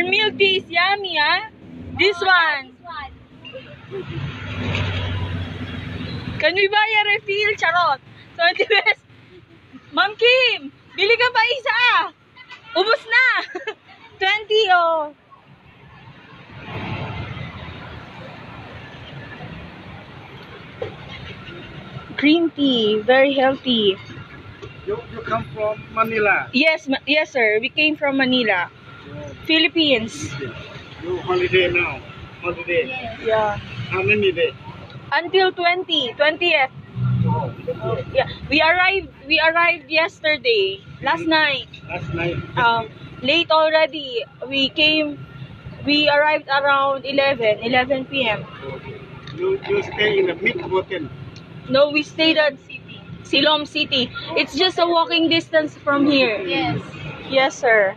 Our milk tea is yummy, huh? This one. Can we buy a refill? Charot. 20 pesos. Ma'am Kim, bili ka pa isa. Ubus na. 20, oh. Green tea, very healthy. You come from Manila? Yes, yes, sir. We came from Manila, Philippines. You holiday now? Holiday? Yeah. How many days? Until 20th. Yeah, we arrived yesterday, last night. Last night? Late already. We arrived around 11 p.m. You stay in a big hotel? No, we stayed at Siloam City. It's just a walking distance from here. Yes. Yes, sir.